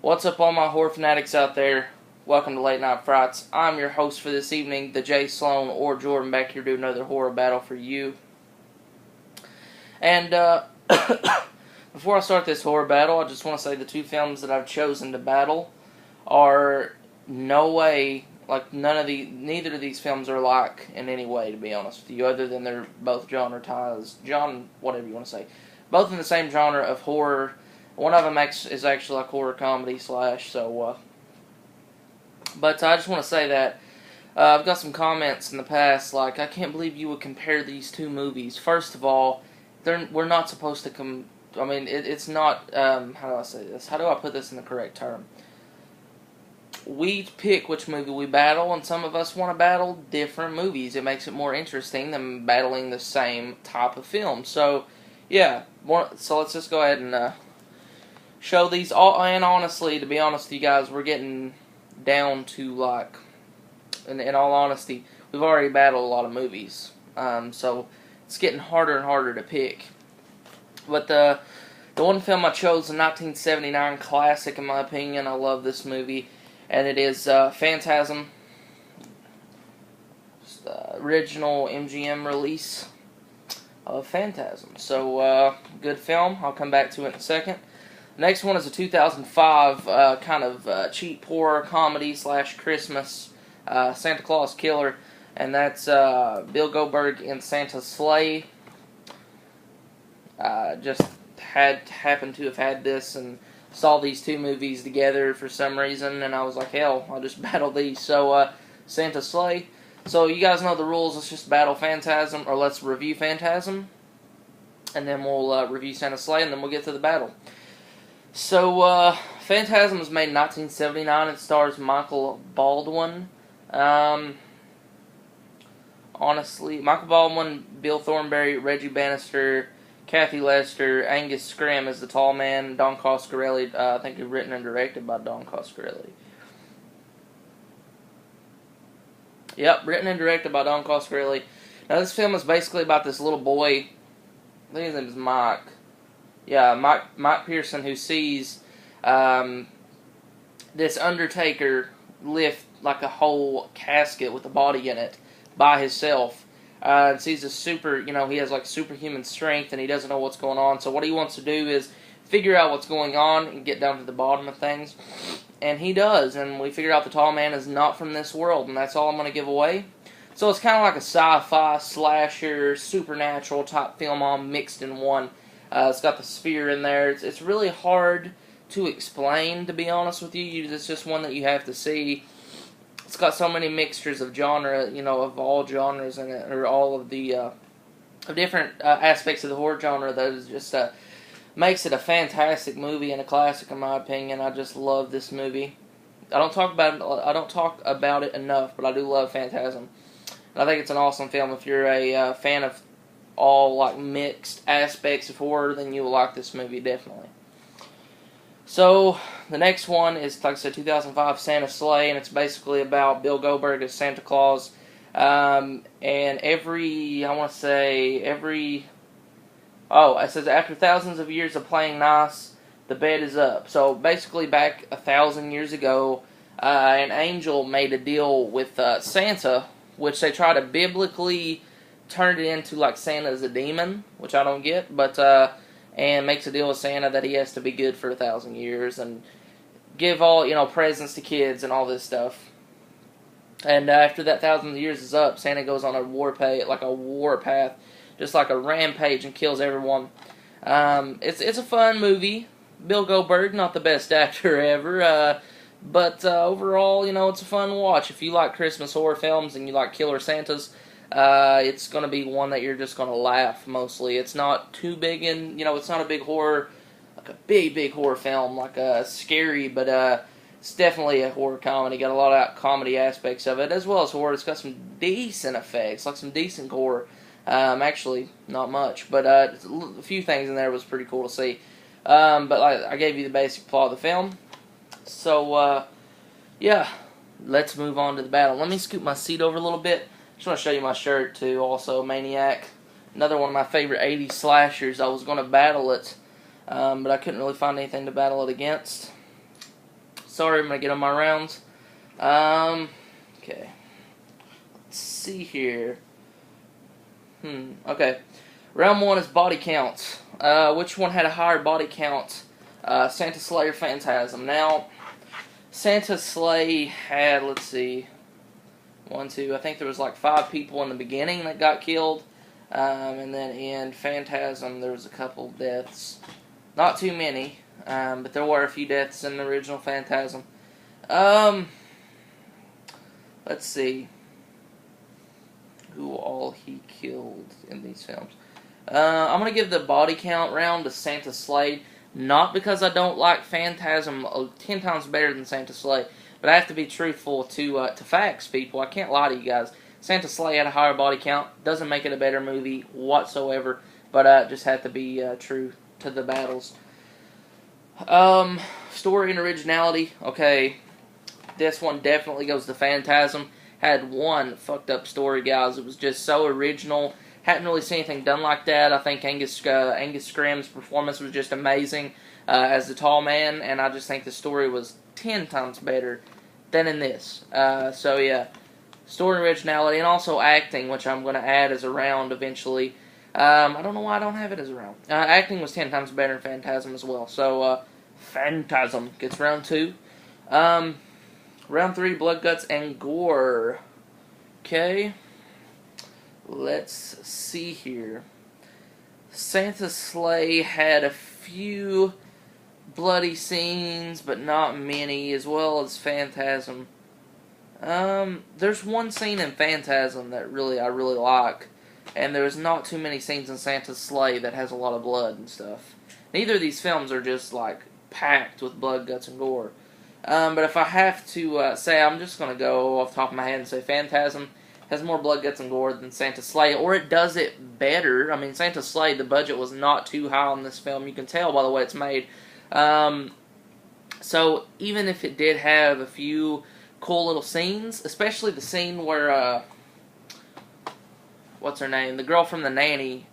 What's up, all my horror fanatics out there? Welcome to Late Night Frights. I'm your host for this evening, the Jay Sloan or Jordan, back here to do another horror battle for you. And before I start this horror battle, I just want to say the two films that I've chosen to battle are neither of these films are alike in any way, to be honest with you, other than they're both whatever you want to say, both in the same genre of horror. One of them is actually like horror comedy but I just want to say that I've got some comments in the past like, I can't believe you would compare these two movies. First of all, we're not supposed to it's not, how do I say this? How do I put this in the correct term? We pick which movie we battle, and some of us want to battle different movies. It makes it more interesting than battling the same type of film. So, yeah. So let's just go ahead and show these all. And honestly, to be honest with you guys, we're getting down to like, in all honesty, we've already battled a lot of movies. So it's getting harder and harder to pick. But the one film I chose, a 1979 classic in my opinion. I love this movie, and it is Phantasm. It's the original MGM release of Phantasm. So good film. I'll come back to it in a second. Next one is a 2005 kind of cheap horror comedy / Christmas Santa Claus Killer, and that's Bill Goldberg in Santa's Sleigh. Just happened to have had this and saw these two movies together for some reason, and I was like, hell, I'll just battle these. So Santa's Sleigh. So you guys know the rules. Let's just battle Phantasm, or let's review Phantasm, and then we'll review Santa's Sleigh, and then we'll get to the battle. So, Phantasm was made in 1979. It stars Michael Baldwin. Honestly, Michael Baldwin, Bill Thornberry, Reggie Bannister, Kathy Lester, Angus Scrimm is the tall man, Don Coscarelli, I think it's written and directed by Don Coscarelli. Yep, written and directed by Don Coscarelli. Now, this film is basically about this little boy, I think his name is Mike. Yeah, Mike Pearson, who sees this undertaker lift like a whole casket with a body in it by himself. And sees a he has like superhuman strength, and he doesn't know what's going on. So what he wants to do is figure out what's going on and get down to the bottom of things. And he does, and we figure out the tall man is not from this world, and that's all I'm going to give away. So it's kind of like a sci-fi, slasher, supernatural type film all mixed in one. It's got the sphere in there. It's really hard to explain, to be honest with you. It's just one that you have to see. It's got so many mixtures of genre, of all genres in it, or all of the of different aspects of the horror genre that is just makes it a fantastic movie and a classic in my opinion. I just love this movie. I don't talk about it enough, but I do love Phantasm. And I think it's an awesome film. If you're a fan of all like mixed aspects of horror, then you will like this movie definitely. So the next one is, like I said, 2005 Santa's Sleigh, and it's basically about Bill Goldberg as Santa Claus. And it says after thousands of years of playing nice, the bed is up. So basically, back 1,000 years ago, an angel made a deal with Santa, which they try to biblically turned it into like Santa's a demon, which I don't get, but and makes a deal with Santa that he has to be good for 1,000 years and give all presents to kids and all this stuff. And after that 1,000 years is up, Santa goes on a war path, just like a rampage, and kills everyone. It's a fun movie. Bill Goldberg, not the best actor ever, but overall, it's a fun watch. If you like Christmas horror films and you like killer Santas, it's going to be one that you're just going to laugh mostly. It's not too big it's not a big horror, like a big horror film, like scary, but it's definitely a horror comedy. Got a lot of comedy aspects of it, as well as horror. It's got some decent effects, like some decent gore. Actually, not much, but a few things in there was pretty cool to see. But I gave you the basic plot of the film. So, yeah, let's move on to the battle. Let me scoot my seat over a little bit. Just want to show you my shirt, too, also, Maniac. Another one of my favorite 80s slashers. I was going to battle it, but I couldn't really find anything to battle it against. Sorry, I'm going to get on my rounds. Okay. Let's see here. Okay. Round 1 is body counts. Which one had a higher body count? Santa Slay or Phantasm? Now, Santa Slay had, let's see, 1, 2, I think there was like 5 people in the beginning that got killed. And then in Phantasm, there was a couple deaths. Not too many, but there were a few deaths in the original Phantasm. Let's see who all he killed in these films. I'm going to give the body count round to Santa Slay, not because I don't like Phantasm 10 times better than Santa Slay, but I have to be truthful to facts, people. I can't lie to you guys. Santa Slay had a higher body count. Doesn't make it a better movie whatsoever, but just have to be true to the battles. Story and originality. Okay, this one definitely goes to Phantasm. Had one fucked up story, guys. It was just so original. Hadn't really seen anything done like that. I think Angus Scrimm's performance was just amazing as the tall man, and I just think the story was 10 times better than in this. So yeah, story and originality, and also acting, which I'm going to add as a round eventually. I don't know why I don't have it as a round. Acting was 10 times better in Phantasm as well. So Phantasm gets round 2. Round 3, blood, guts, and gore. Okay. Let's see here. Santa Slay had a few bloody scenes, but not many, as well as Phantasm. There's one scene in Phantasm that I really like, and there's not too many scenes in Santa Slay that has a lot of blood and stuff. Neither of these films are just like packed with blood, guts, and gore. But if I have to say, I'm just going to go off the top of my head and say Phantasm has more blood, guts, and gore than Santa Slay, or it does it better. I mean, Santa Slay, the budget was not too high on this film. You can tell by the way it's made. So even if it did have a few cool little scenes, especially the scene where, what's her name? The girl from The Nanny,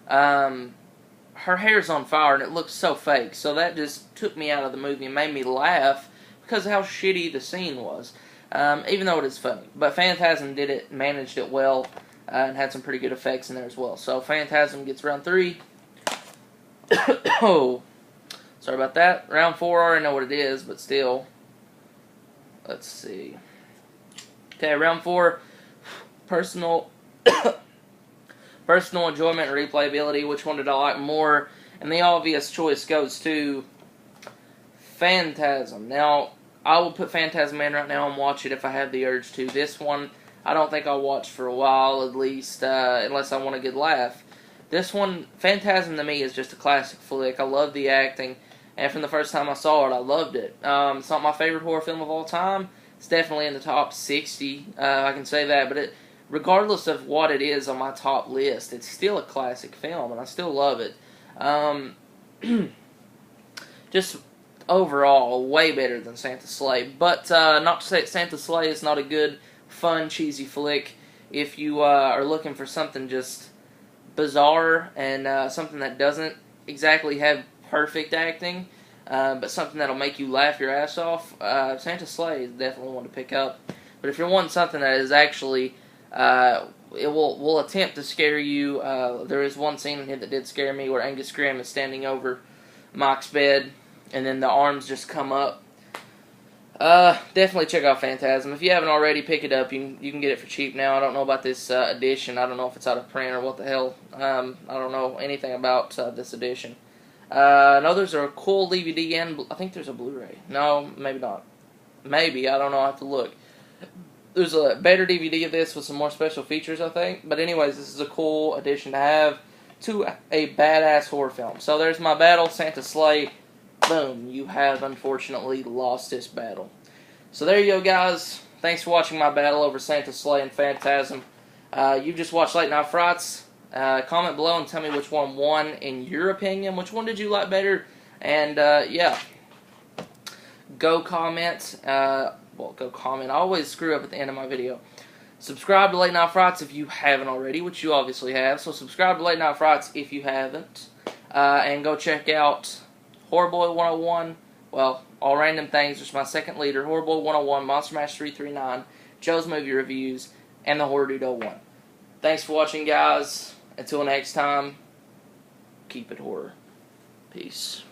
her hair's on fire and it looks so fake. So that just took me out of the movie and made me laugh because of how shitty the scene was. Even though it is funny. But Phantasm managed it well, and had some pretty good effects in there as well. So Phantasm gets round 3. Oh, sorry about that. Round 4, I already know what it is, but still. Let's see. Okay, round 4, personal enjoyment and replayability. Which one did I like more? And the obvious choice goes to Phantasm. Now, I will put Phantasm in right now and watch it if I have the urge to. This one, I don't think I'll watch for a while, at least, unless I want a good laugh. This one, Phantasm to me is just a classic flick. I love the acting, and from the first time I saw it, I loved it. It's not my favorite horror film of all time. It's definitely in the top 60, I can say that, but regardless of what it is on my top list, it's still a classic film, and I still love it. Just overall, way better than Santa Slay. But not to say that Santa Slay is not a good, fun, cheesy flick. If you are looking for something just bizarre and something that doesn't exactly have perfect acting, but something that'll make you laugh your ass off, Santa Slay is definitely one to pick up. But if you're wanting something that is actually, it will attempt to scare you. There is one scene in here that did scare me where Angus Scrimm is standing over Mike's bed, and then the arms just come up. Definitely check out Phantasm. If you haven't already, pick it up. You can get it for cheap now. I don't know about this edition. I don't know if it's out of print or what the hell. I don't know anything about this edition. I know there's a cool DVD and I think there's a Blu-ray. No, maybe not. Maybe. I don't know. I have to look. There's a better DVD of this with some more special features, I think. But anyways, this is a cool addition to have to a badass horror film. So there's my battle, Santa Slay. Boom, you have unfortunately lost this battle. So there you go, guys. Thanks for watching my battle over Santa Slay and Phantasm. You just watched Late Night Frights. Comment below and tell me which one won in your opinion. Which one did you like better? And yeah, go comment. Well, go comment. I always screw up at the end of my video. Subscribe to Late Night Frights if you haven't already, which you obviously have. So subscribe to Late Night Frights if you haven't. And go check out Horror Boy 101, well, All Random Things, which is my second leader, Horrible 101, Monster Mash 339, Joe's Movie Reviews, and the Horror Dude 01. Thanks for watching, guys. Until next time, keep it horror. Peace.